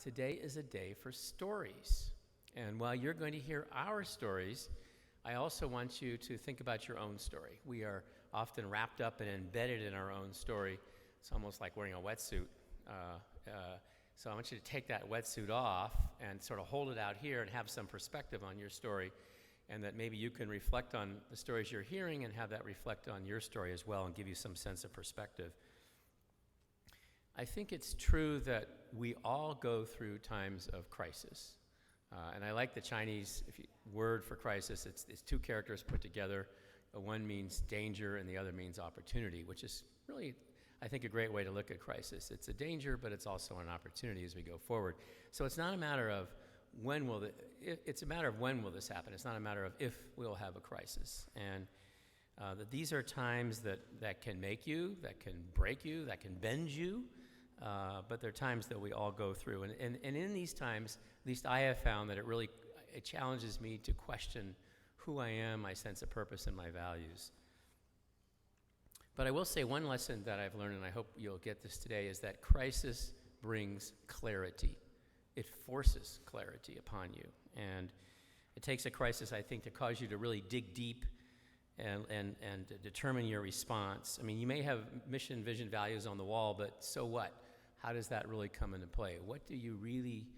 today is a day for stories. And while you're going to hear our stories, I also want you to think about your own story. We are often wrapped up and embedded in our own story. It's almost like wearing a wetsuit. So I want you to take that wetsuit off and sort of hold it out here and have some perspective on your story, and that maybe you can reflect on the stories you're hearing and have that reflect on your story as well and give you some sense of perspective. I think it's true that we all go through times of crisis. And I like the Chinese word for crisis. It's two characters put together. One means danger and the other means opportunity, which is really, I think, a great way to look at crisis. It's a danger, but it's also an opportunity as we go forward. So it's not a matter of it's a matter of when will this happen. It's not a matter of if we'll have a crisis. And that these are times that can make you, that can break you, that can bend you, but they're times that we all go through. And in these times, at least I have found that it challenges me to question who I am, my sense of purpose, and my values. But I will say one lesson that I've learned, and I hope you'll get this today, is that crisis brings clarity. It forces clarity upon you. And it takes a crisis, I think, to cause you to really dig deep and determine your response. I mean, you may have mission, vision, values on the wall, but so what? How does that really come into play? What do you really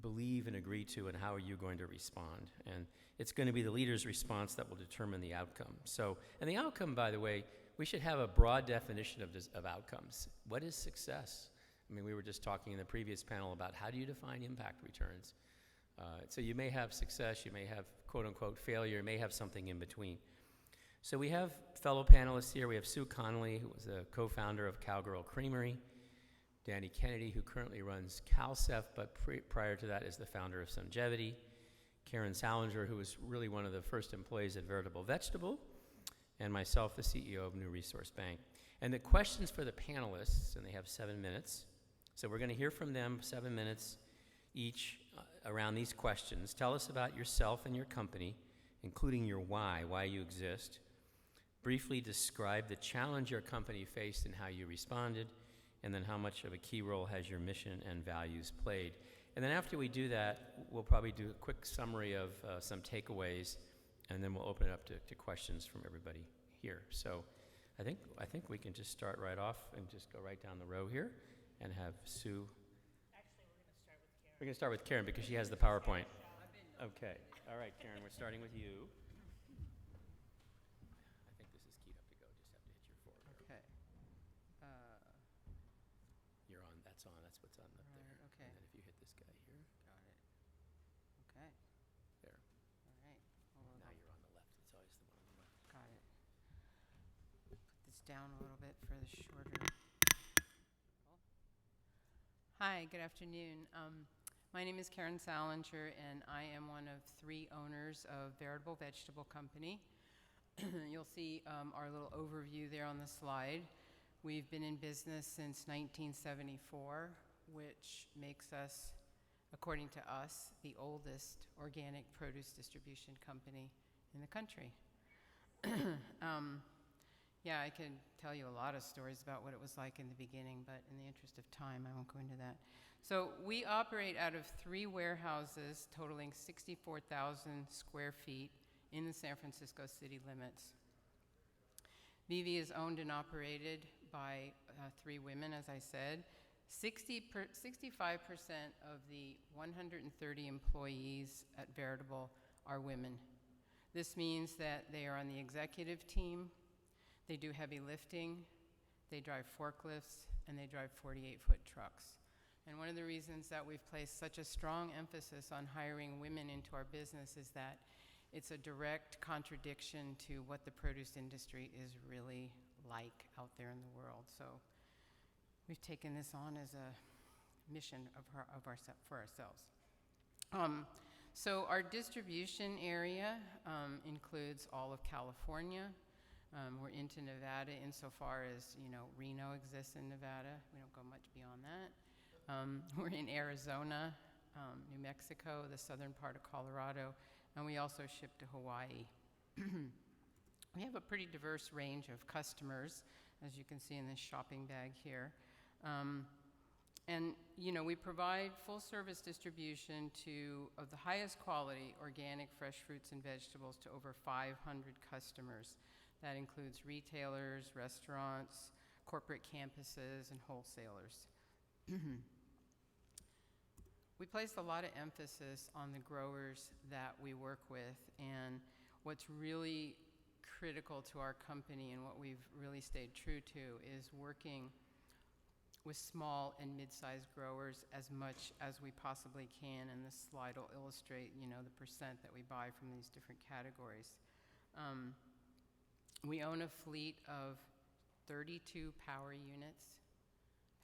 believe and agree to, and how are you going to respond? And it's going to be the leader's response that will determine the outcome. So, and the outcome, by the way, we should have a broad definition of outcomes. What is success? I mean, we were just talking in the previous panel about how do you define impact returns. So you may have success, you may have quote-unquote failure, you may have something in between. So we have fellow panelists here. We have Sue Connolly, who was a co-founder of Cowgirl Creamery, Danny Kennedy, who currently runs CalCEF, but prior to that is the founder of Sungevity, Karen Salinger, who was really one of the first employees at Veritable Vegetable, and myself, the CEO of New Resource Bank. And the questions for the panelists, and they have 7 minutes, so we're going to hear from them 7 minutes each around these questions. Tell us about yourself and your company, including your why you exist. Briefly describe the challenge your company faced and how you responded, and then how much of a key role has your mission and values played. And then after we do that, we'll probably do a quick summary of some takeaways, and then we'll open it up to questions from everybody here. So I think we can just start right off and just go right down the row here and have Sue. Actually, We're going to start with Karen because she has the PowerPoint. Okay. All right, Karen, we're starting with you. I think this is keyed up to go. Just have to hit your forward. Okay. You're on. That's on. That's what's on up there. Okay. And then if you hit this guy here. Got it. Okay. There. All right. Now you're on the left. It's always the one on the left. Got it. Put this down a little bit for the shorter. Hi, good afternoon. My name is Karen Salinger, and I am one of 3 owners of Veritable Vegetable Company. You'll see our little overview there on the slide. We've been in business since 1974, which makes us, according to us, the oldest organic produce distribution company in the country. Yeah, I could tell you a lot of stories about what it was like in the beginning, but in the interest of time, I won't go into that. So we operate out of 3 warehouses totaling 64,000 square feet in the San Francisco city limits. VV is owned and operated by 3 women, as I said. 65% of the 130 employees at Veritable are women. This means that they are on the executive team, they do heavy lifting, they drive forklifts, and they drive 48-foot trucks. And one of the reasons that we've placed such a strong emphasis on hiring women into our business is that it's a direct contradiction to what the produce industry is really like out there in the world. So we've taken this on as a mission for ourselves. So our distribution area includes all of California. We're into Nevada insofar as, Reno exists in Nevada. We don't go much beyond that. We're in Arizona, New Mexico, the southern part of Colorado, and we also ship to Hawaii. We have a pretty diverse range of customers, as you can see in this shopping bag here. And, you know, we provide full service distribution of the highest quality organic fresh fruits and vegetables to over 500 customers. That includes retailers, restaurants, corporate campuses, and wholesalers. We place a lot of emphasis on the growers that we work with, and what's really critical to our company and what we've really stayed true to is working with small and mid-sized growers as much as we possibly can, and this slide will illustrate, you know, the percent that we buy from these different categories. We own a fleet of 32 power units.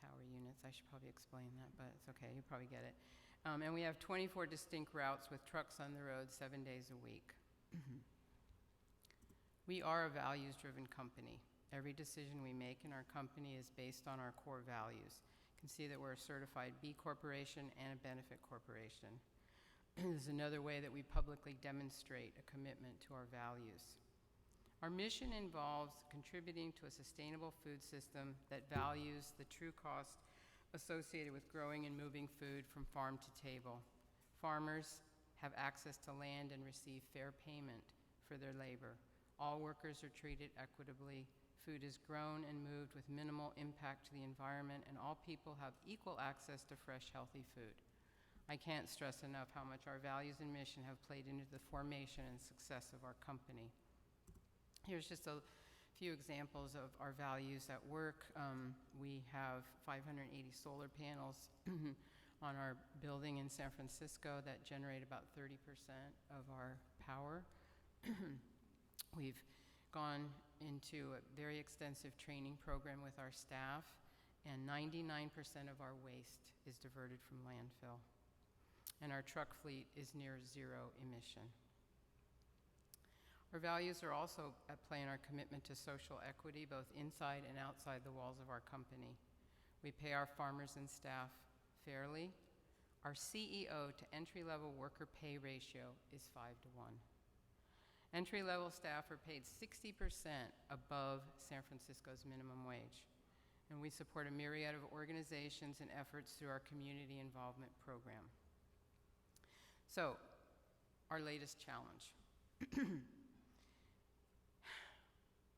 I should probably explain that, but it's okay, you probably get it. And we have 24 distinct routes with trucks on the road 7 days a week. We are a values-driven company. Every decision we make in our company is based on our core values. You can see that we're a certified B Corporation and a benefit corporation. This is another way that we publicly demonstrate a commitment to our values. Our mission involves contributing to a sustainable food system that values the true cost associated with growing and moving food from farm to table. Farmers have access to land and receive fair payment for their labor. All workers are treated equitably. Food is grown and moved with minimal impact to the environment, and all people have equal access to fresh, healthy food. I can't stress enough how much our values and mission have played into the formation and success of our company. Here's just a few examples of our values at work. We have 580 solar panels on our building in San Francisco that generate about 30% of our power. We've gone into a very extensive training program with our staff, and 99% of our waste is diverted from landfill. And our truck fleet is near zero emission. Our values are also at play in our commitment to social equity, both inside and outside the walls of our company. We pay our farmers and staff fairly. Our CEO to entry-level worker pay ratio is 5-to-1. Entry-level staff are paid 60% above San Francisco's minimum wage. And we support a myriad of organizations and efforts through our community involvement program. So, our latest challenge.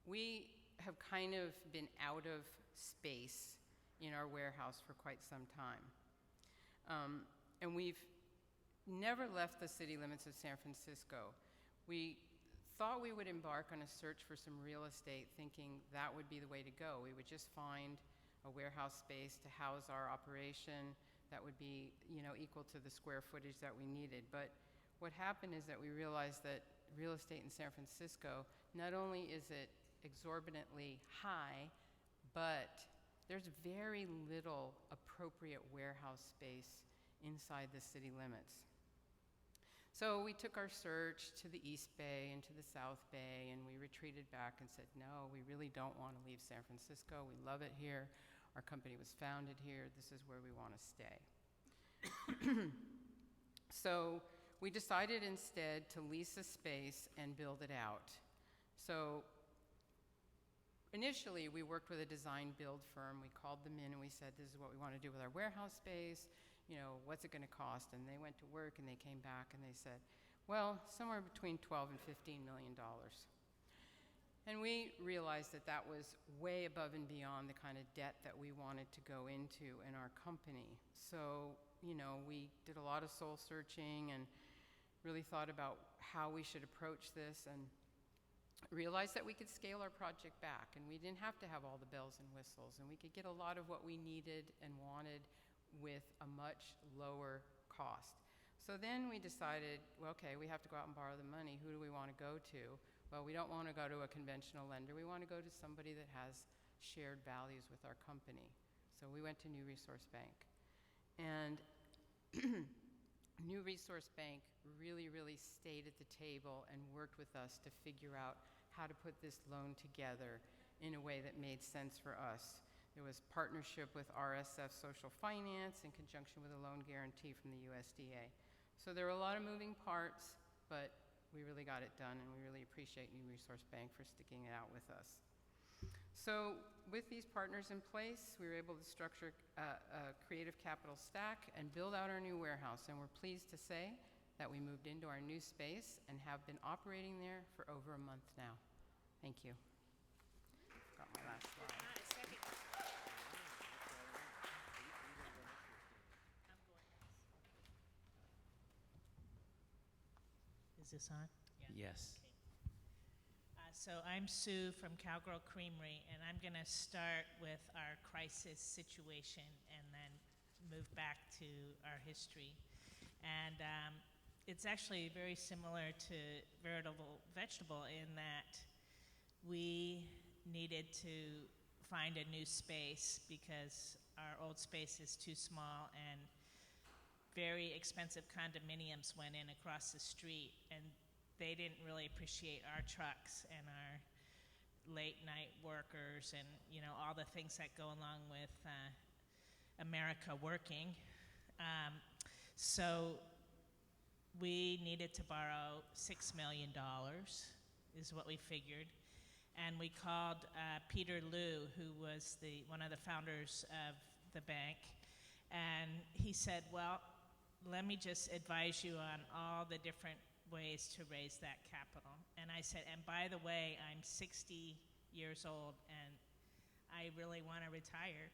We have kind of been out of space in our warehouse for quite some time. And we've never left the city limits of San Francisco. We thought we would embark on a search for some real estate, thinking that would be the way to go. We would just find a warehouse space to house our operation that would be, you know, equal to the square footage that we needed. But what happened is that we realized that real estate in San Francisco, not only is it exorbitantly high, but there's very little appropriate warehouse space inside the city limits. So we took our search to the East Bay and to the South Bay, and we retreated back and said, no, we really don't want to leave San Francisco. We love it here. Our company was founded here. This is where we want to stay. So we decided instead to lease a space and build it out. So initially, we worked with a design build firm. We called them in and we said, this is what we want to do with our warehouse space. You know, what's it going to cost? And they went to work and they came back and they said, well, somewhere between $12 and $15 million. And we realized that that was way above and beyond the kind of debt that we wanted to go into in our company. So, you know, we did a lot of soul searching and really thought about how we should approach this, and realized that we could scale our project back and we didn't have to have all the bells and whistles, and we could get a lot of what we needed and wanted with a much lower cost. So then we decided, well, okay, we have to go out and borrow the money. Who do we want to go to? Well, we don't want to go to a conventional lender. We want to go to somebody that has shared values with our company. So we went to New Resource Bank. And New Resource Bank really, really stayed at the table and worked with us to figure out how to put this loan together in a way that made sense for us. There was partnership with RSF Social Finance in conjunction with a loan guarantee from the USDA. So there were a lot of moving parts, but we really got it done, and we really appreciate New Resource Bank for sticking it out with us. So with these partners in place, we were able to structure a creative capital stack and build out our new warehouse. And we're pleased to say that we moved into our new space and have been operating there for over a month now. Thank you. Got my last slide. Is this on? Yes. So I'm Sue from Cowgirl Creamery, and I'm going to start with our crisis situation and then move back to our history. And it's actually very similar to Veritable Vegetable in that we needed to find a new space because our old space is too small, and very expensive condominiums went in across the street, and they didn't really appreciate our trucks and our late night workers and, you know, all the things that go along with America working. So we needed to borrow $6 million is what we figured. And we called Peter Liu, who was one of the founders of the bank, and he said, well, let me just advise you on all the different ways to raise that capital. And I said, and by the way, I'm 60 years old and I really want to retire.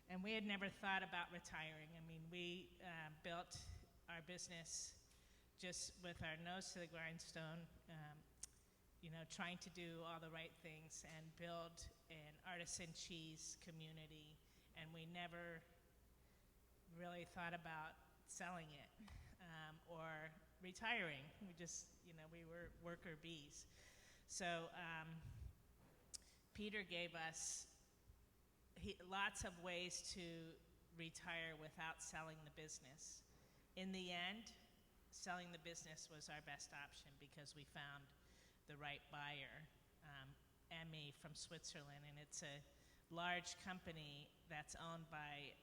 And we had never thought about retiring. I mean, we built our business just with our nose to the grindstone, you know, trying to do all the right things and build an artisan cheese community. And we never really thought about selling it or retiring. We just, you know, we were worker bees. So Peter gave us lots of ways to retire without selling the business. In the end, selling the business was our best option because we found the right buyer, Emmy from Switzerland, and it's a large company that's owned by,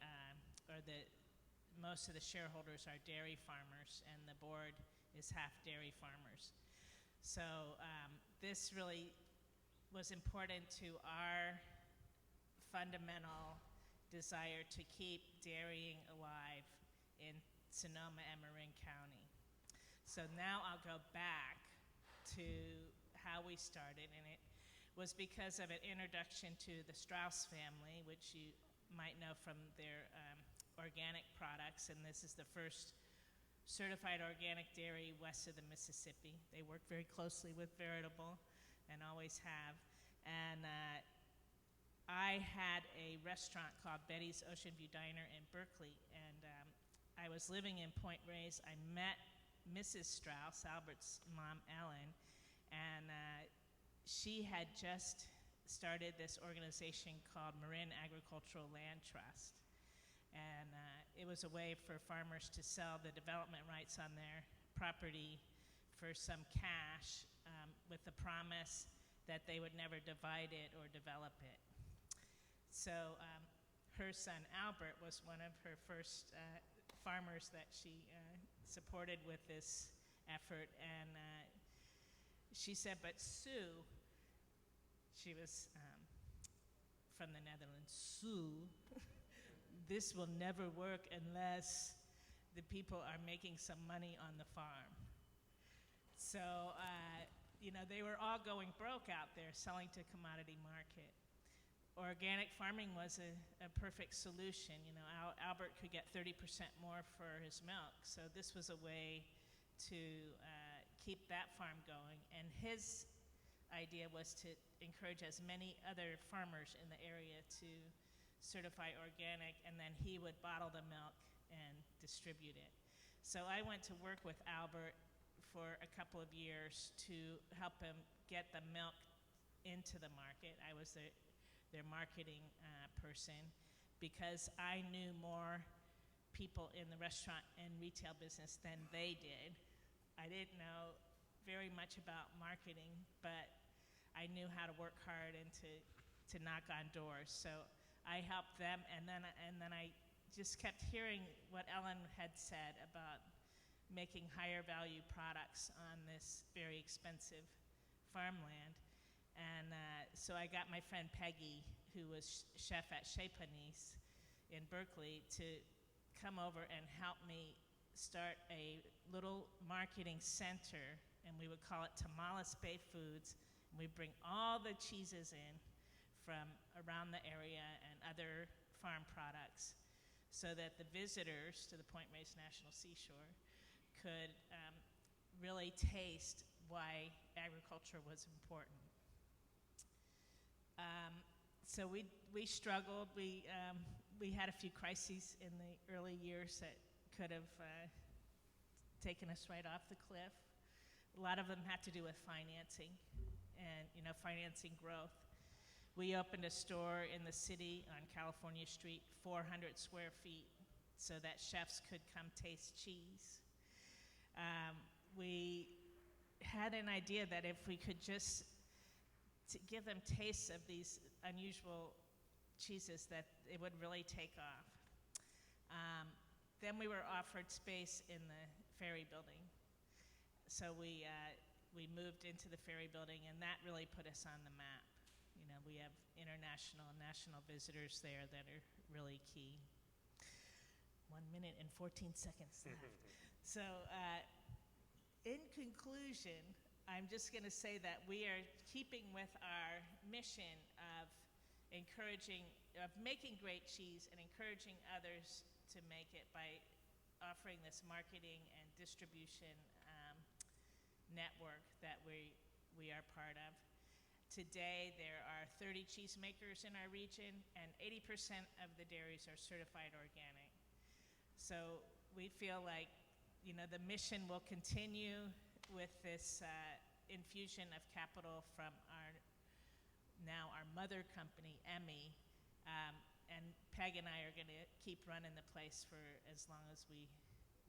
most of the shareholders are dairy farmers, and the board is half dairy farmers. So this really was important to our fundamental desire to keep dairying alive in Sonoma and Marin County. So now I'll go back to how we started, and it was because of an introduction to the Strauss family, which you might know from their organic products, and this is the first certified organic dairy west of the Mississippi. They work very closely with Veritable and always have. And I had a restaurant called Betty's Ocean View Diner in Berkeley, and I was living in Point Reyes. I met Mrs. Strauss, Albert's mom, Ellen, and she had just started this organization called Marin Agricultural Land Trust. And it was a way for farmers to sell the development rights on their property for some cash with the promise that they would never divide it or develop it. So her son Albert was one of her first farmers that she supported with this effort. And she said, but Sue, she was from the Netherlands, Sue, this will never work unless the people are making some money on the farm. So, you know, they were all going broke out there selling to commodity market. Organic farming was a perfect solution. You know, Albert could get 30% more for his milk. So this was a way to keep that farm going. And his idea was to encourage as many other farmers in the area to certify organic, and then he would bottle the milk and distribute it. So I went to work with Albert for a couple of years to help him get the milk into the market. I was their marketing person because I knew more people in the restaurant and retail business than they did. I didn't know very much about marketing, but I knew how to work hard and to knock on doors. So I helped them, and then I just kept hearing what Ellen had said about making higher value products on this very expensive farmland. And so I got my friend Peggy, who was chef at Chez Panisse in Berkeley, to come over and help me start a little marketing center, and we would call it Tamales Bay Foods. And we bring all the cheeses in from around the area and other farm products, so that the visitors to the Point Reyes National Seashore could really taste why agriculture was important. So we struggled. We had a few crises in the early years that could have taken us right off the cliff. A lot of them had to do with financing and, financing growth. We opened a store in the city on California Street, 400 square feet, so that chefs could come taste cheese. We had an idea that if we could just give them tastes of these unusual cheeses, that it would really take off. Then we were offered space in the Ferry Building. So we moved into the Ferry Building, and that really put us on the map. We have international and national visitors there that are really key. 1 minute and 14 seconds left. So in conclusion, I'm just going to say that we are keeping with our mission of making great cheese and encouraging others to make it by offering this marketing and distribution network that we are part of. Today, there are 30 cheesemakers in our region, and 80% of the dairies are certified organic. So we feel like, the mission will continue with this infusion of capital from our mother company, Emmy, and Peg and I are going to keep running the place for as long as we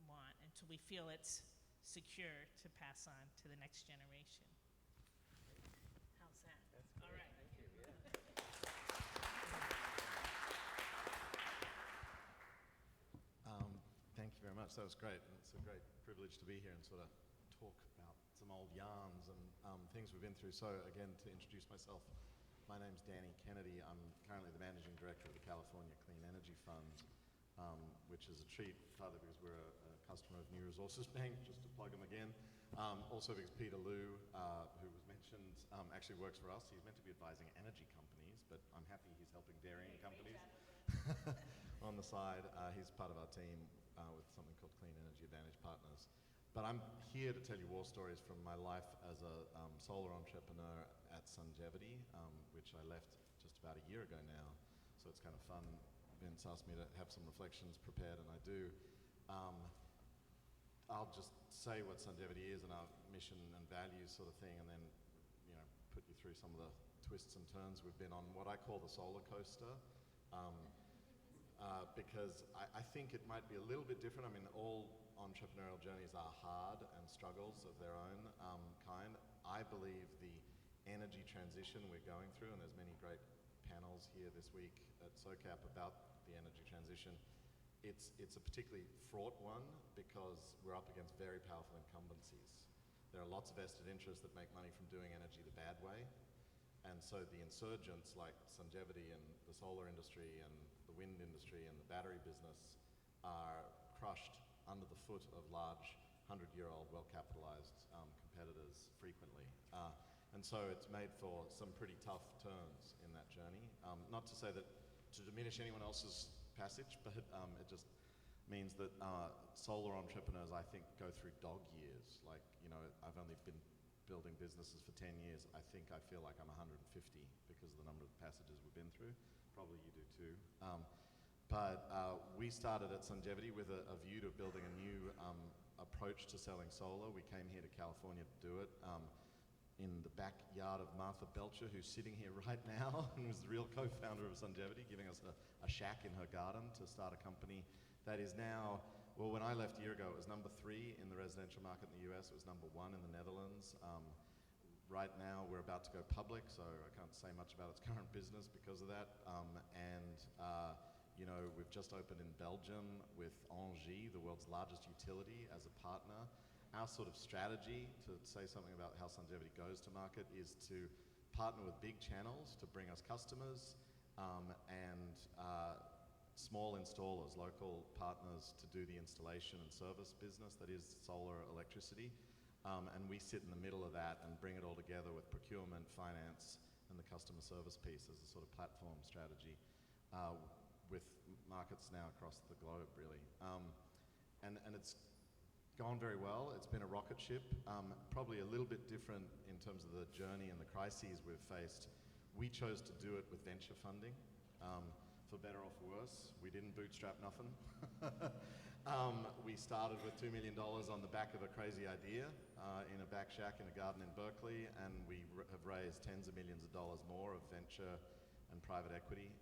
want, until we feel it's secure to pass on to the next generation. How's that? That's all great. right. Thank you. Yeah. Thank you very much. That was great. And it's a great privilege to be here and sort of talk about some old yarns and things we've been through. So again, to introduce myself, my name's Danny Kennedy. I'm currently the Managing Director of the California Clean Energy Fund, which is a treat, partly because we're a customer of New Resources Bank, just to plug them again. Also because Peter Liu, who was mentioned, actually works for us. He's meant to be advising energy companies, but I'm happy he's helping dairying companies on the side. He's part of our team with something called Clean Energy Advantage Partners. But I'm here to tell you war stories from my life as a solar entrepreneur at Sungevity, which I left just about a year ago now. So it's kind of fun. Vince asked me to have some reflections prepared, and I do. I'll just say what Sungevity is and our mission and values sort of thing, and then put you through some of the twists and turns we've been on, what I call the solar coaster. Because I think it might be a little bit different. I mean, all entrepreneurial journeys are hard and struggles of their own kind. I believe the energy transition we're going through, and there's many great panels here this week at SOCAP about the energy transition, it's a particularly fraught one because we're up against very powerful incumbencies. There are lots of vested interests that make money from doing energy the bad way. And so the insurgents like Sungevity and the solar industry and the wind industry and the battery business are crushed under the foot of large 100-year-old well-capitalized competitors frequently. And so it's made for some pretty tough turns in that journey. Not to say that to diminish anyone else's passage, but it just means that solar entrepreneurs, I think, go through dog years. Like, I've only been building businesses for 10 years. I think I feel like I'm 150 because of the number of passages we've been through. Probably you do too. But we started at Sungevity with a view to building a new approach to selling solar. We came here to California to do it in the backyard of Martha Belcher, who's sitting here right now and was the real co-founder of Sungevity, giving us a shack in her garden to start a company that is now, well, when I left a year ago, it was number 3 in the residential market in the US. It was number 1 in the Netherlands. Right now, we're about to go public, so I can't say much about its current business because of that. We've just opened in Belgium with Engie, the world's largest utility, as a partner. Our sort of strategy, to say something about how Sungevity goes to market, is to partner with big channels to bring us customers, and small installers, local partners to do the installation and service business that is solar electricity. And we sit in the middle of that and bring it all together with procurement, finance, and the customer service piece as a sort of platform strategy, with markets now across the globe, really. And it's gone very well. It's been a rocket ship, probably a little bit different in terms of the journey and the crises we've faced. We chose to do it with venture funding, for better or for worse. We didn't bootstrap nothing. We started with $2 million on the back of a crazy idea in a back shack in a garden in Berkeley, and we have raised tens of millions of dollars more of venture and private equity.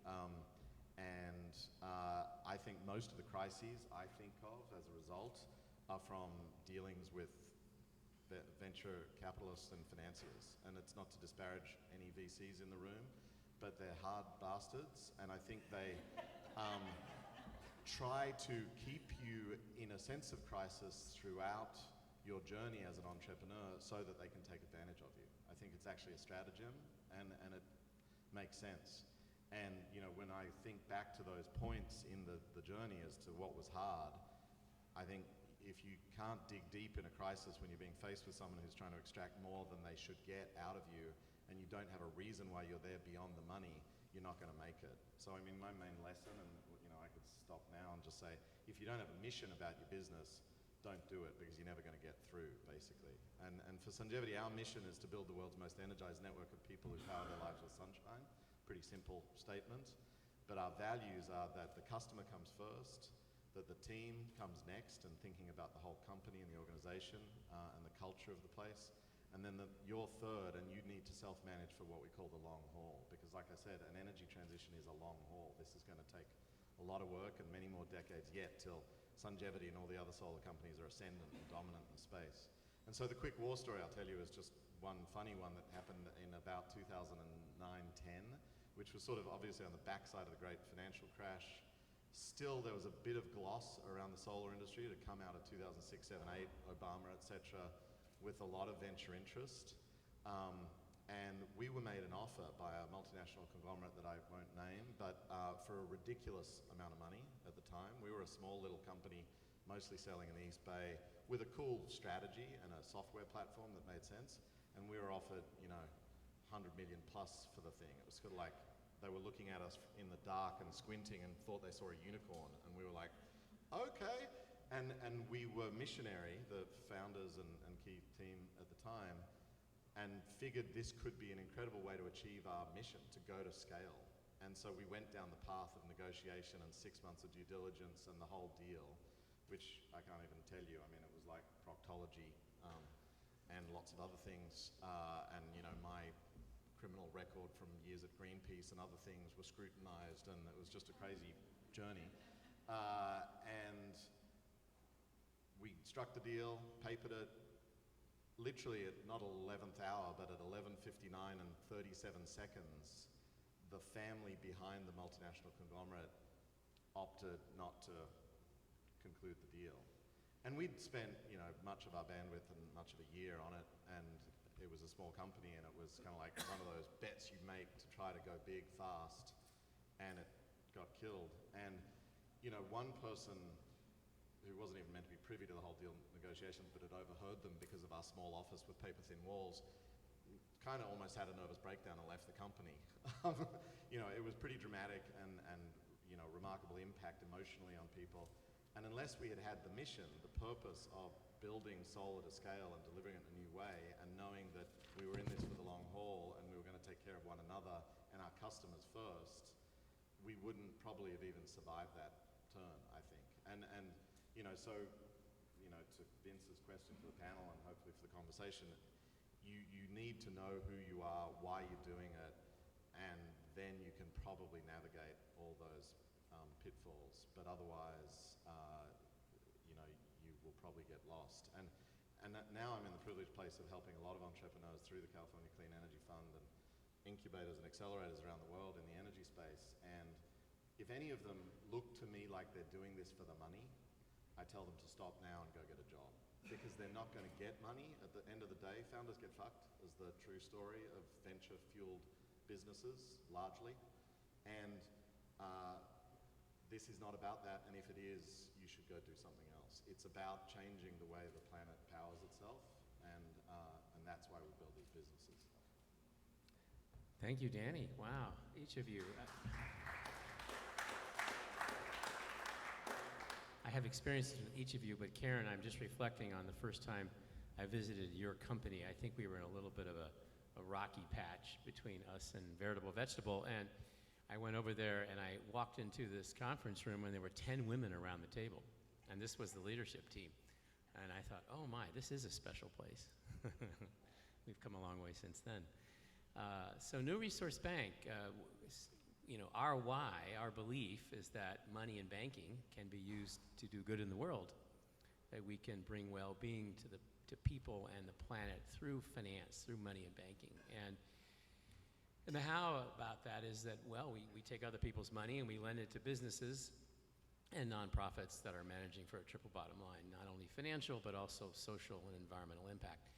I think most of the crises I think of as a result are from dealings with venture capitalists and financiers. And it's not to disparage any VCs in the room, but they're hard bastards, and I think they try to keep you in a sense of crisis throughout your journey as an entrepreneur so that they can take advantage of you. I think it's actually a stratagem, and it makes sense. And when I think back to those points in the journey as to what was hard, I think if you can't dig deep in a crisis when you're being faced with someone who's trying to extract more than they should get out of you, and you don't have a reason why you're there beyond the money, you're not going to make it. So I mean, my main lesson, and I could stop now and just say, if you don't have a mission about your business, don't do it, because you're never going to get through, basically. And for Sungevity, our mission is to build the world's most energized network of people who power their lives with sunshine. Pretty simple statement. But our values are that the customer comes first, that the team comes next, and thinking about the whole company and the organization and the culture of the place, and then you're third, and you need to self-manage for what we call the long haul. Because like I said, an energy transition is a long haul. This is going to take a lot of work and many more decades yet till Sungevity and all the other solar companies are ascendant and dominant in the space. And so the quick war story I'll tell you is just one funny one that happened in about 2009-10, which was sort of obviously on the backside of the great financial crash. Still, there was a bit of gloss around the solar industry to come out of 2006, 7, 8, Obama, etc., with a lot of venture interest. And we were made an offer by a multinational conglomerate that I won't name, but for a ridiculous amount of money at the time. We were a small little company, mostly selling in the East Bay, with a cool strategy and a software platform that made sense. And we were offered, $100 million plus for the thing. It was sort of like they were looking at us in the dark and squinting and thought they saw a unicorn. And we were like, okay. And we were missionary, the founders and key team at the time, and figured this could be an incredible way to achieve our mission, to go to scale. And so we went down the path of negotiation and 6 months of due diligence and the whole deal, which I can't even tell you. I mean, it was like proctology and lots of other things. And my criminal record from years at Greenpeace and other things were scrutinized, and it was just a crazy journey. And we struck the deal, papered it, literally at not 11th hour, but at 11:59 and 37 seconds, the family behind the multinational conglomerate opted not to conclude the deal. And we'd spent, much of our bandwidth and much of a year on it, and it was a small company, and it was kind of like one of those bets you make to try to go big fast, and it got killed. And, one person who wasn't even meant to be privy to the whole deal negotiations, but had overheard them because of our small office with paper-thin walls, kind of almost had a nervous breakdown and left the company. It was pretty dramatic and remarkable impact emotionally on people. And unless we had had the mission, the purpose of building solar to scale and delivering it in a new way, and knowing that we were in this for the long haul and we were going to take care of one another and our customers first, we wouldn't probably have even survived that turn, I think. So, to Vince's question for the panel and hopefully for the conversation, you need to know who you are, why you're doing it, and then you can probably navigate all those pitfalls. But otherwise, you will probably get lost. And now I'm in the privileged place of helping a lot of entrepreneurs through the California Clean Energy Fund and incubators and accelerators around the world in the energy space. And if any of them look to me like they're doing this for the money, I tell them to stop now and go get a job. because they're not going to get money. At the end of the day, founders get fucked, is the true story of venture-fueled businesses, largely. And this is not about that, and if it is, you should go do something else. It's about changing the way the planet powers itself, and that's why we build these businesses. Thank you, Danny. Wow, each of you. I have experiences with each of you, but Karen, I'm just reflecting on the first time I visited your company. I think we were in a little bit of a rocky patch between us and Veritable Vegetable, and I went over there and I walked into this conference room and there were 10 women around the table, and this was the leadership team. And I thought, oh my, this is a special place. We've come a long way since then. So New Resource Bank, our why, our belief is that money in banking can be used to do good in the world, that we can bring well-being to people and the planet through finance, through money in banking. And the how about that is that, well, we take other people's money and we lend it to businesses and nonprofits that are managing for a triple bottom line, not only financial, but also social and environmental impact.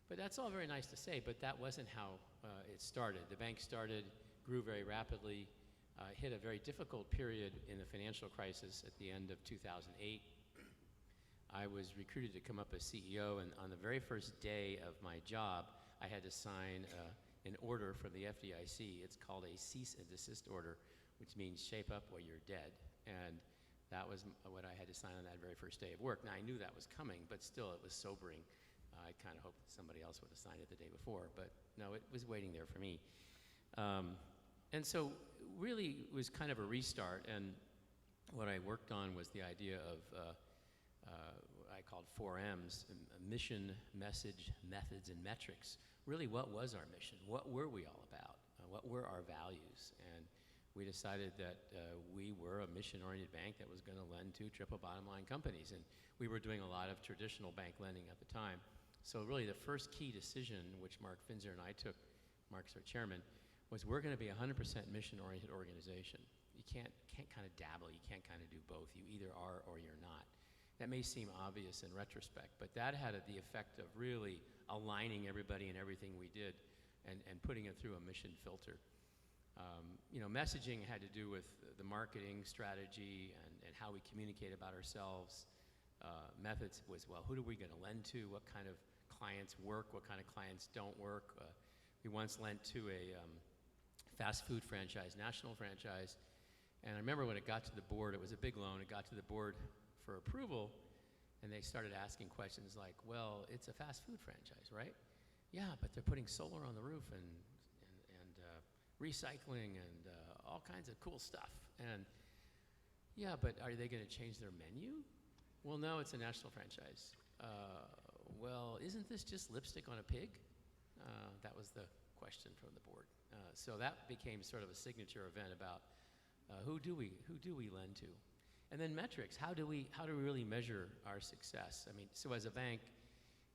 But that's all very nice to say, but that wasn't how it started. The bank started, grew very rapidly, hit a very difficult period in the financial crisis at the end of 2008. I was recruited to come up as CEO, and on the very first day of my job, I had to sign an order from the FDIC. It's called a cease and desist order, which means shape up or you're dead. And that was what I had to sign on that very first day of work. Now, I knew that was coming, but still it was sobering. I kind of hoped somebody else would have signed it the day before, but no, it was waiting there for me. And so really it was kind of a restart, and what I worked on was the idea of I called 4 M's, mission, message, methods, and metrics. Really, what was our mission? What were we all about? What were our values? And we decided that we were a mission-oriented bank that was going to lend to triple bottom line companies, and we were doing a lot of traditional bank lending at the time. So really the first key decision, which Mark Finzer and I took, Mark's our chairman, was we're going to be a 100% mission-oriented organization. You can't kind of dabble, you can't kind of do both. You either are or you're not. That may seem obvious in retrospect, but that had the effect of really aligning everybody and everything we did and putting it through a mission filter. Messaging had to do with the marketing strategy and how we communicate about ourselves. Methods was, well, who are we going to lend to? What kind of clients work? What kind of clients don't work? We once lent to a fast food franchise, national franchise, and I remember when it got to the board, it was a big loan, it got to the board for approval, and they started asking questions like, well, it's a fast food franchise, right? Yeah, but they're putting solar on the roof and recycling and all kinds of cool stuff. And yeah, but are they going to change their menu? Well, no, it's a national franchise. Well, isn't this just lipstick on a pig? That was the question from the board. So that became sort of a signature event about who do we lend to? And then metrics, how do we really measure our success? I mean, so as a bank,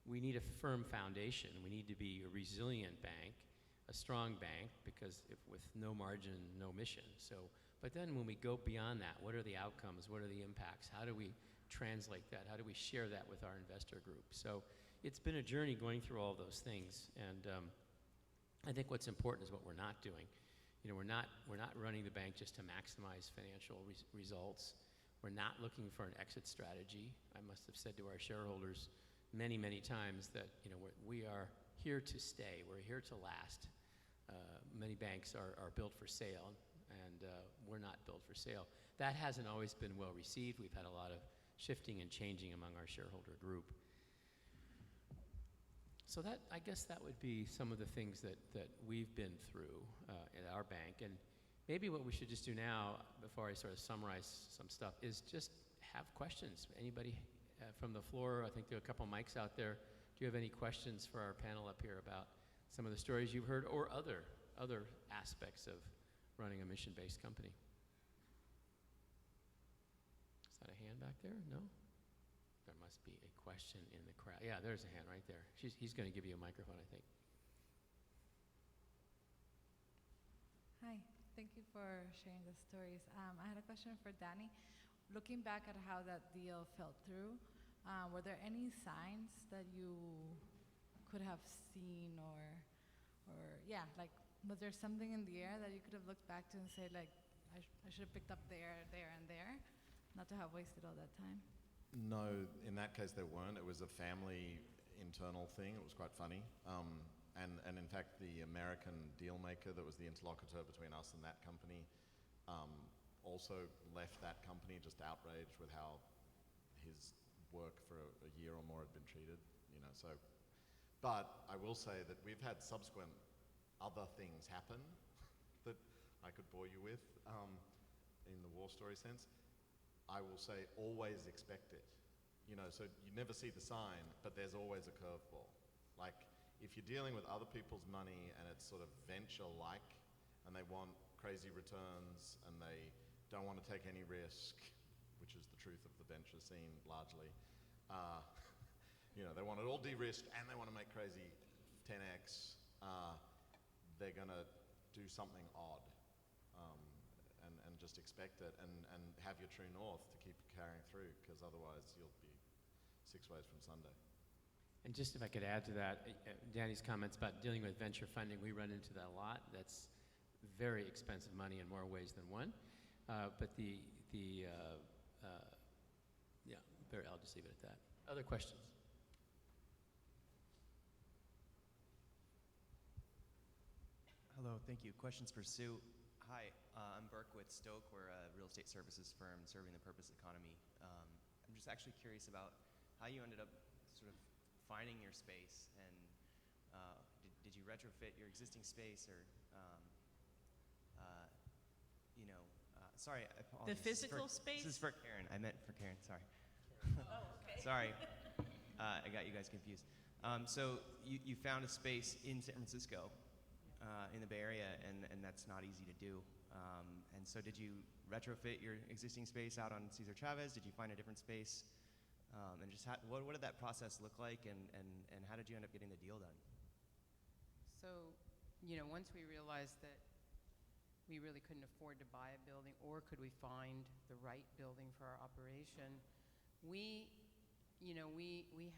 we need a firm foundation. We need to be a resilient bank, a strong bank, because with no margin, no mission. But then when we go beyond that, what are the outcomes? What are the impacts? How do we translate that? How do we share that with our investor group? So it's been a journey going through all those things, and I think what's important is what we're not doing. We're not running the bank just to maximize financial results. We're not looking for an exit strategy. I must have said to our shareholders many, many times that we are here to stay. We're here to last. Many banks are built for sale, and we're not built for sale. That hasn't always been well received. We've had a lot of shifting and changing among our shareholder group. So I guess that would be some of the things that we've been through at our bank. And maybe what we should just do now, before I sort of summarize some stuff, is just have questions. Anybody from the floor? I think there are a couple mics out there. Do you have any questions for our panel up here about some of the stories you've heard or other aspects of running a mission-based company? Is that a hand back there? No? There must be a question in the crowd. Yeah, there's a hand right there. He's going to give you a microphone, I think. Hi, thank you for sharing the stories. I had a question for Danny. Looking back at how that deal fell through, Were there any signs that you could have seen, or yeah, like, was there something in the air that you could have looked back to and said, like, I should have picked up there, and there, not to have wasted all that time? No, in that case there weren't. It was a family internal thing. It was quite funny. And in fact, the American deal maker that was the interlocutor between us and that company also left that company just outraged with how his work for a year or more had been treated. So. But I will say that we've had subsequent other things happen that I could bore you with in the war story sense. I will say always expect it. So you never see the sign, but there's always a curveball. Like, if you're dealing with other people's money and it's sort of venture-like and they want crazy returns and they don't want to take any risk, which is the truth of the venture scene largely, they want it all de-risked and they want to make crazy 10x, they're going to do something odd and just expect it and have your true north to keep carrying through, because otherwise you'll be 6 ways from Sunday. And just if I could add to that, Danny's comments about dealing with venture funding, we run into that a lot. That's very expensive money in more ways than one. But I'll just leave it at that. Other questions? Hello, thank you. Questions for Sue. Hi, I'm Burke with Stoke. We're a real estate services firm serving the purpose economy. I'm just actually curious about how you ended up sort of finding your space, and did you retrofit your existing space, or sorry, I apologize. The physical space? This is for Karen. I meant for Karen. Sorry. Oh, okay. Sorry, I got you guys confused. So you found a space in San Francisco, in the Bay Area, and that's not easy to do. And so did you retrofit your existing space out on Cesar Chavez? Did you find a different space? And just what did that process look like, and how did you end up getting the deal done? So, once we realized that we really couldn't afford to buy a building, or could we find the right building for our operation, we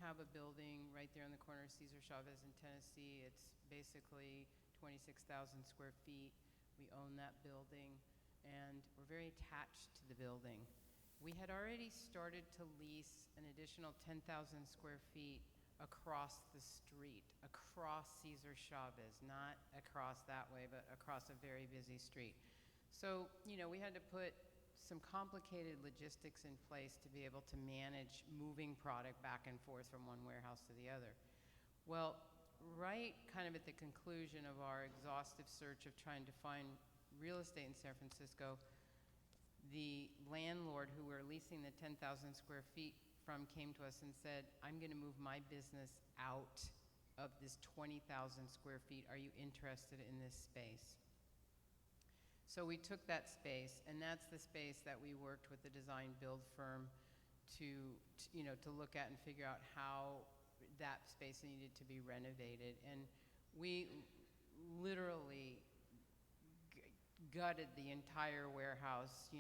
have a building right there on the corner of Cesar Chavez in Tennessee. It's basically 26,000 square feet. We own that building, and we're very attached to the building. We had already started to lease an additional 10,000 square feet across the street, across Cesar Chavez, not across that way, but across a very busy street. So, we had to put some complicated logistics in place to be able to manage moving product back and forth from one warehouse to the other. Well, right kind of at the conclusion of our exhaustive search of trying to find real estate in San Francisco, the landlord who we're leasing the 10,000 square feet from came to us and said, I'm going to move my business out of this 20,000 square feet. Are you interested in this space? So we took that space, and that's the space that we worked with the design build firm to look at and figure out how that space needed to be renovated. And we literally gutted the entire warehouse,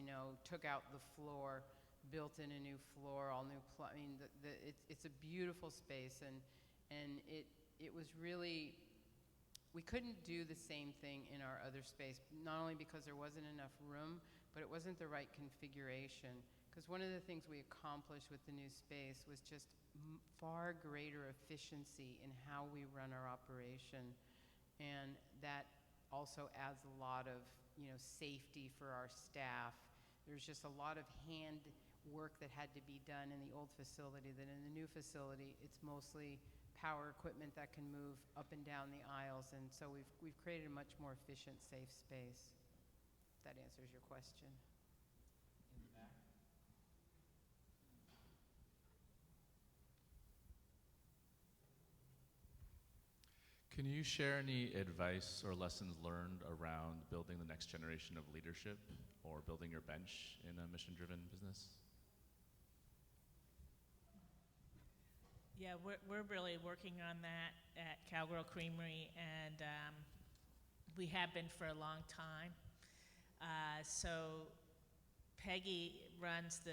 took out the floor, built in a new floor, all new plumbing. It's a beautiful space, and it was really, we couldn't do the same thing in our other space, not only because there wasn't enough room, but it wasn't the right configuration. Because one of the things we accomplished with the new space was just far greater efficiency in how we run our operation, and that also adds a lot of safety for our staff. There's just a lot of hand work that had to be done in the old facility that in the new facility, it's mostly power equipment that can move up and down the aisles, and so we've created a much more efficient, safe space. If that answers your question. In the back. Can you share any advice or lessons learned around building the next generation of leadership or building your bench in a mission-driven business? Yeah, we're really working on that at Cowgirl Creamery, and we have been for a long time. So Peggy runs the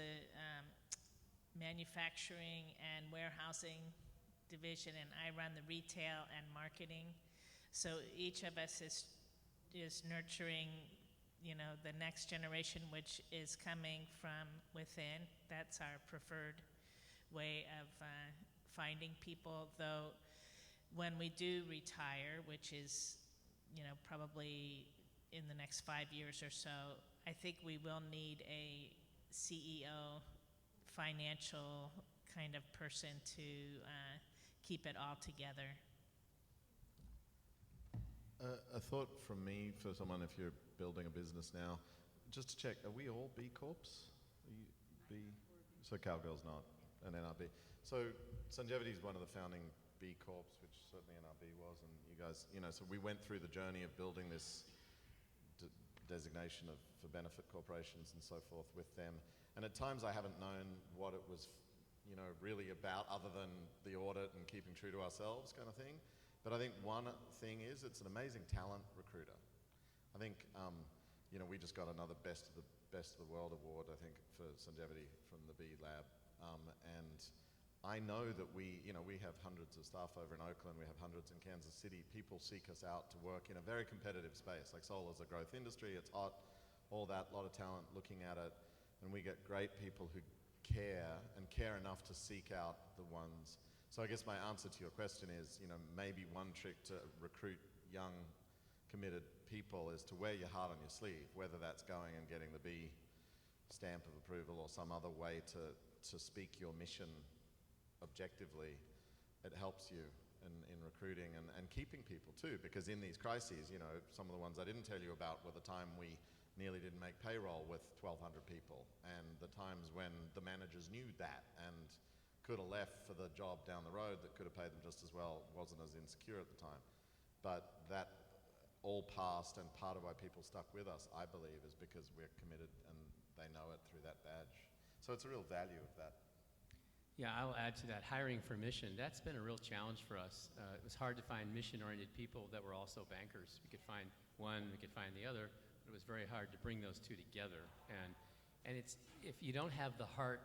manufacturing and warehousing division, and I run the retail and marketing. So each of us is nurturing, the next generation, which is coming from within. That's our preferred way of finding people. Though when we do retire, which is, probably in the next 5 years or so, I think we will need a CEO, financial kind of person to keep it all together. A thought from me for someone, if you're building a business now, just to check, are we all B Corps? Are you B? So Cowgirl's not, and NRB. So Sungevity is one of the founding B Corps, which certainly NRB was, and you guys, so we went through the journey of building this designation for benefit corporations and so forth with them. And at times I haven't known what it was, really about, other than the audit and keeping true to ourselves kind of thing. But I think one thing is it's an amazing talent recruiter. I think, we just got another Best of the World award, I think, for Sungevity from the B Lab. And I know that we have hundreds of staff over in Oakland, we have hundreds in Kansas City. People seek us out to work in a very competitive space. Like solar's a growth industry, it's hot, all that, a lot of talent looking at it. And we get great people who care and care enough to seek out the ones. So I guess my answer to your question is, maybe one trick to recruit young, committed people is to wear your heart on your sleeve, whether that's going and getting the B stamp of approval or some other way to speak your mission objectively. It helps you in recruiting and keeping people too, because in these crises, some of the ones I didn't tell you about were the time we nearly didn't make payroll with 1,200 people, and the times when the managers knew that and could have left for the job down the road that could have paid them just as well, wasn't as insecure at the time. But that all passed, and part of why people stuck with us, I believe, is because we're committed and they know it through that badge. So it's a real value of that. Yeah, I'll add to that. Hiring for mission, that's been a real challenge for us. It was hard to find mission-oriented people that were also bankers. We could find one, we could find the other, but it was very hard to bring those two together. And it's, if you don't have the heart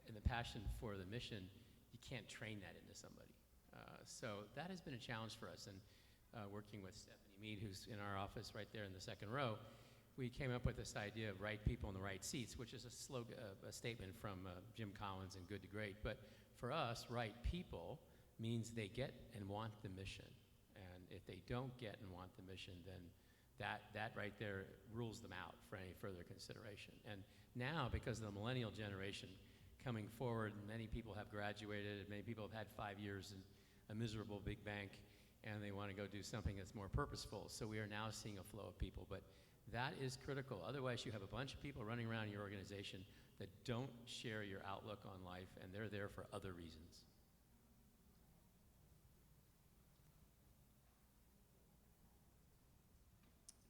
and the passion for the mission, you can't train that into somebody. So that has been a challenge for us. And working with Stephanie Mead, who's in our office right there in the second row, we came up with this idea of right people in the right seats, which is a slogan, a statement from Jim Collins in Good to Great. But for us, right people means they get and want the mission. And if they don't get and want the mission, then that right there rules them out for any further consideration. And now, because of the millennial generation coming forward, many people have graduated, many people have had 5 years in a miserable big bank, and they want to go do something that's more purposeful. So we are now seeing a flow of people. But that is critical. Otherwise, you have a bunch of people running around your organization that don't share your outlook on life, and they're there for other reasons.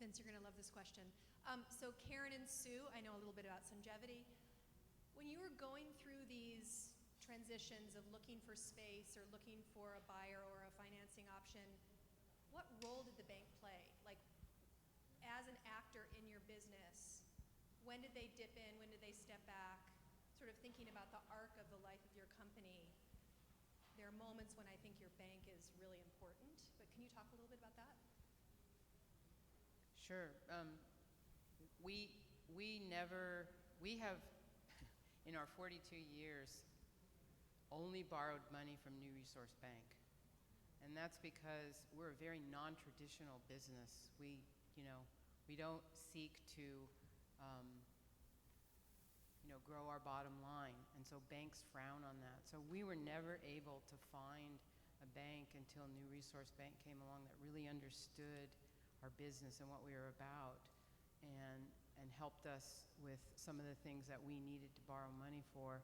Vince, you're going to love this question. So Karen and Sue, I know a little bit about Sungevity. When you were going through these transitions of looking for space or looking for a buyer or a financing option, what role did the bank play? Like, as an actor in your business, when did they dip in? When did they step back? Sort of thinking about the arc of the life of your company. There are moments when I think your bank is really important, but can you talk a little bit about that? Sure. We have, in our 42 years, only borrowed money from New Resource Bank. And that's because we're a very non-traditional business. We don't seek to, grow our bottom line. And so banks frown on that. So we were never able to find a bank until New Resource Bank came along that really understood our business and what we were about, and helped us with some of the things that we needed to borrow money for.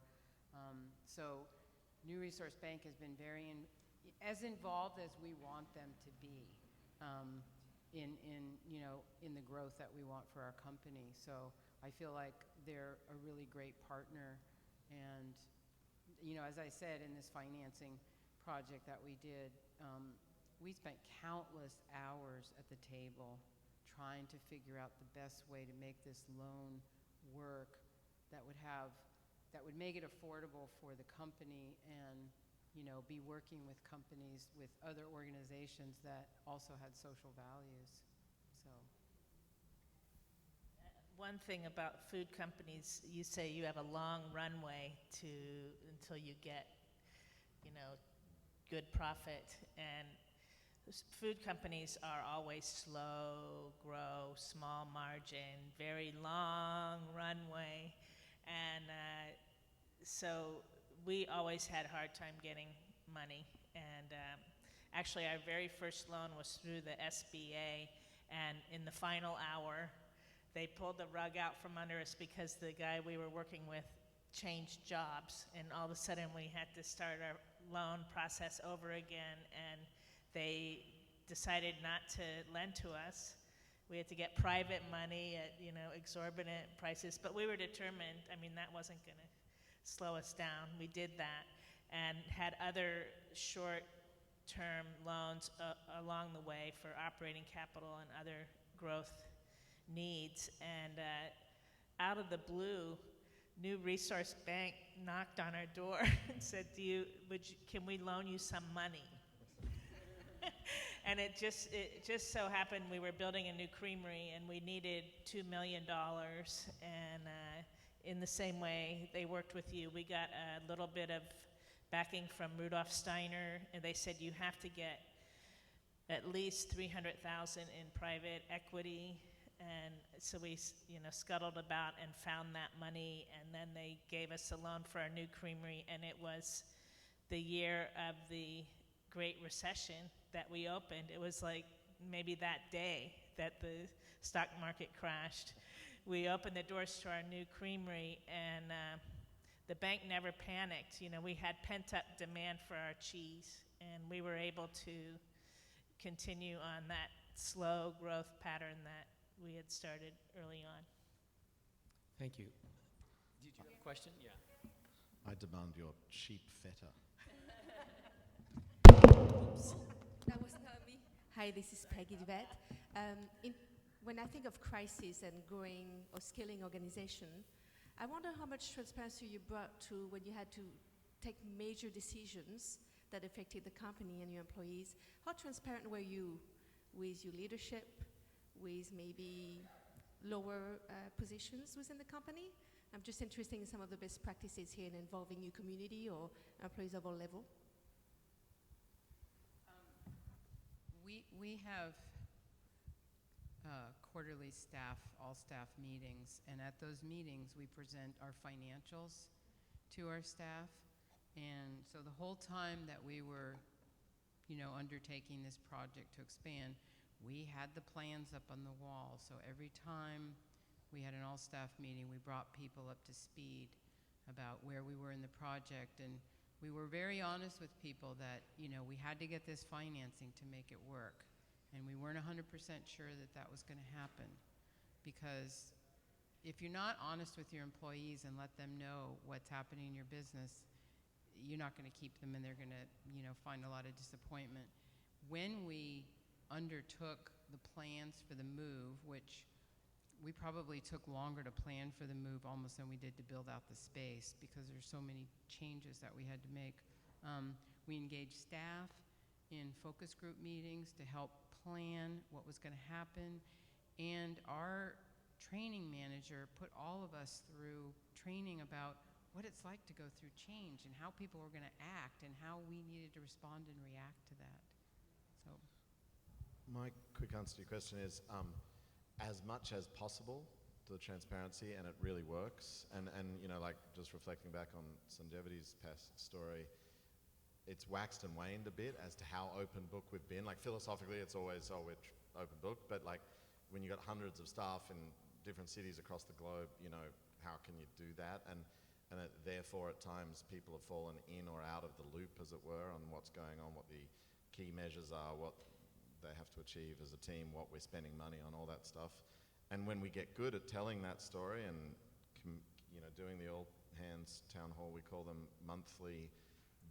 So New Resource Bank has been as involved as we want them to be in the growth that we want for our company. So I feel like they're a really great partner. And as I said, in this financing project that we did, we spent countless hours at the table trying to figure out the best way to make this loan work that that would make it affordable for the company and, you know, be working with companies, with other organizations that also had social values. So, One thing about food companies, you say you have a long runway until you get, you know, good profit. And food companies are always slow grow, small margin, very long runway. And so we always had a hard time getting money. And actually, our very first loan was through the SBA. And in the final hour, they pulled the rug out from under us because the guy we were working with changed jobs. And all of a sudden, we had to start our loan process over again. And they decided not to lend to us. We had to get private money at, you know, exorbitant prices, but we were determined. I mean, that wasn't going to slow us down. We did that and had other short-term loans along the way for operating capital and other growth needs. And out of the blue, New Resource Bank knocked on our door and said, can we loan you some money? And it just so happened we were building a new creamery and we needed $2 million. And in the same way they worked with you, we got a little bit of backing from Rudolf Steiner, and they said you have to get at least $300,000 in private equity. And so we, you know, scuttled about and found that money, and then they gave us a loan for our new creamery, and it was the year of the Great Recession that we opened. It was like maybe that day that the stock market crashed. We opened the doors to our new creamery, and the bank never panicked. You know, we had pent-up demand for our cheese, and we were able to continue on that slow growth pattern that we had started early on. Thank you. Did you have a question? Yeah. I demand your cheap feta. That was not me. Hi, this is Peggy Duvet. When I think of crisis and growing or scaling organization, I wonder how much transparency you brought to when you had to take major decisions that affected the company and your employees. How transparent were you with your leadership, with maybe lower positions within the company? I'm just interested in some of the best practices here in involving your community or employees of all level. We have quarterly all staff meetings, and at those meetings we present our financials to our staff. And so the whole time that we were, you know, undertaking this project to expand, we had the plans up on the wall. So every time we had an all-staff meeting, we brought people up to speed about where we were in the project. And we were very honest with people that, you know, we had to get this financing to make it work. And we weren't 100% sure that that was going to happen. Because if you're not honest with your employees and let them know what's happening in your business, you're not going to keep them, and they're going to, you know, find a lot of disappointment. When we undertook the plans for the move, which we probably took longer to plan for the move almost than we did to build out the space because there's so many changes that we had to make. We engaged staff in focus group meetings to help plan what was going to happen, and our training manager put all of us through training about what it's like to go through change and how people were going to act and how we needed to respond and react to that. So, my quick answer to your question is as much as possible, the transparency, and it really works. And you know, like just reflecting back on Sanjeeva's past story, it's waxed and waned a bit as to how open book we've been. Like philosophically, it's always, we're open book, but like when you got hundreds of staff in different cities across the globe, you know, how can you do that? And therefore, at times, people have fallen in or out of the loop, as it were, on what's going on, what the key measures are, what they have to achieve as a team, what we're spending money on, all that stuff. And when we get good at telling that story and you know, doing the all hands town hall, we call them monthly,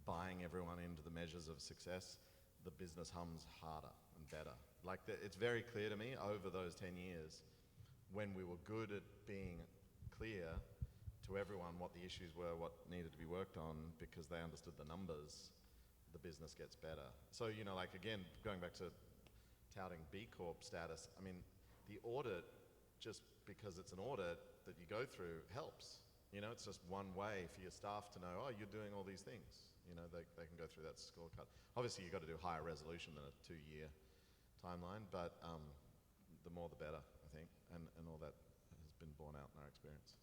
buying everyone into the measures of success, the business hums harder and better. Like it's very clear to me over those 10 years, when we were good at being clear to everyone what the issues were, what needed to be worked on, because they understood the numbers, the business gets better. So, you know, like again, going back to touting B Corp status, I mean, the audit, just because it's an audit that you go through, helps. You know, it's just one way for your staff to know, oh, you're doing all these things. You know, they can go through that scorecard. Obviously, you've got to do higher resolution than a 2-year timeline, but the more the better, I think, and all that has been borne out in our experience.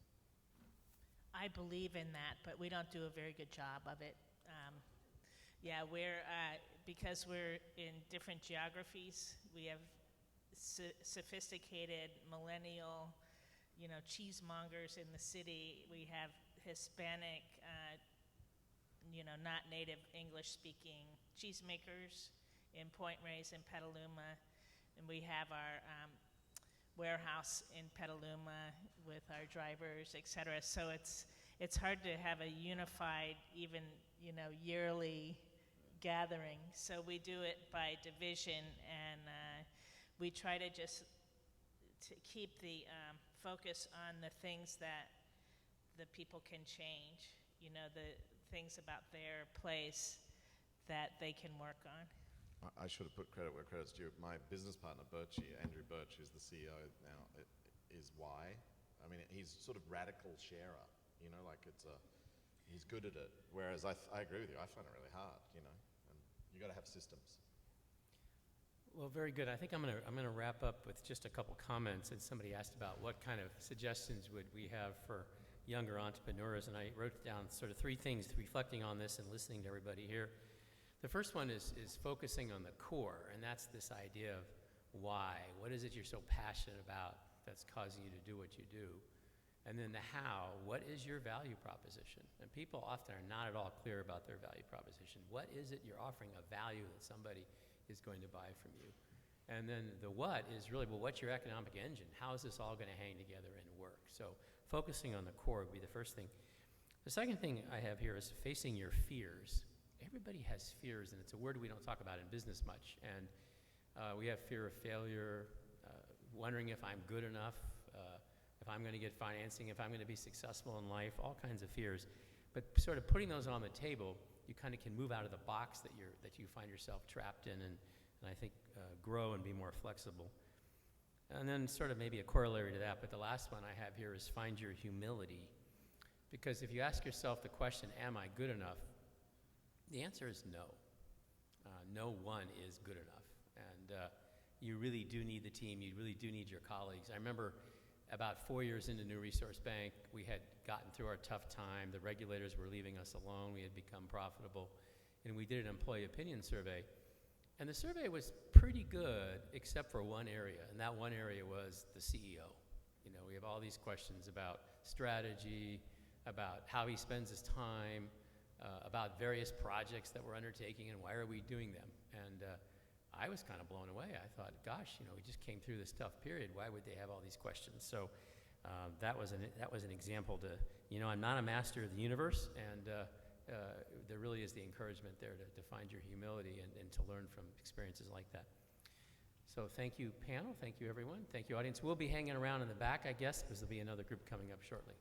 I believe in that, but we don't do a very good job of it. Yeah, because we're in different geographies, we have sophisticated millennial, cheesemongers in the city. We have Hispanic, not native English-speaking cheesemakers in Point Reyes and Petaluma, and we have our warehouse in Petaluma with our drivers, et cetera. So it's hard to have a unified, even yearly gathering. So we do it by division, and we try to just keep the focus on the things that the people can change. The things about their place that they can work on. I should have put credit where credit's due. My business partner, Birchie, Andrew Birch, who's the CEO now, is why. I mean, he's sort of radical sharer, he's good at it. Whereas I agree with you, I find it really hard, and you got to have systems. Well, very good. I think I'm gonna wrap up with just a couple comments. And somebody asked about what kind of suggestions would we have for younger entrepreneurs, and I wrote down sort of 3 things reflecting on this and listening to everybody here. The first one is focusing on the core, and that's this idea of why. What is it you're so passionate about that's causing you to do what you do? And then the how. What is your value proposition? And people often are not at all clear about their value proposition. What is it you're offering of value that somebody is going to buy from you? And then the what is really, well, what's your economic engine? How is this all going to hang together and work? So focusing on the core would be the first thing. The second thing I have here is facing your fears. Everybody has fears, and it's a word we don't talk about in business much. And we have fear of failure, wondering if I'm good enough, if I'm going to get financing, if I'm going to be successful in life, all kinds of fears. But sort of putting those on the table, you kind of can move out of the box that you find yourself trapped in, and I think grow and be more flexible. And then sort of maybe a corollary to that, but the last one I have here is find your humility. Because if you ask yourself the question, am I good enough? The answer is no. No one is good enough. And you really do need the team. You really do need your colleagues. I remember about 4 years into New Resource Bank, we had gotten through our tough time. The regulators were leaving us alone. We had become profitable. And we did an employee opinion survey. And the survey was pretty good, except for one area. And that one area was the CEO. We have all these questions about strategy, about how he spends his time, about various projects that we're undertaking and why are we doing them. And I was kind of blown away. I thought, gosh, we just came through this tough period. Why would they have all these questions? So that was an example to, I'm not a master of the universe, and there really is the encouragement there to find your humility and to learn from experiences like that. So thank you, panel. Thank you, everyone. Thank you, audience. We'll be hanging around in the back, I guess, because there'll be another group coming up shortly.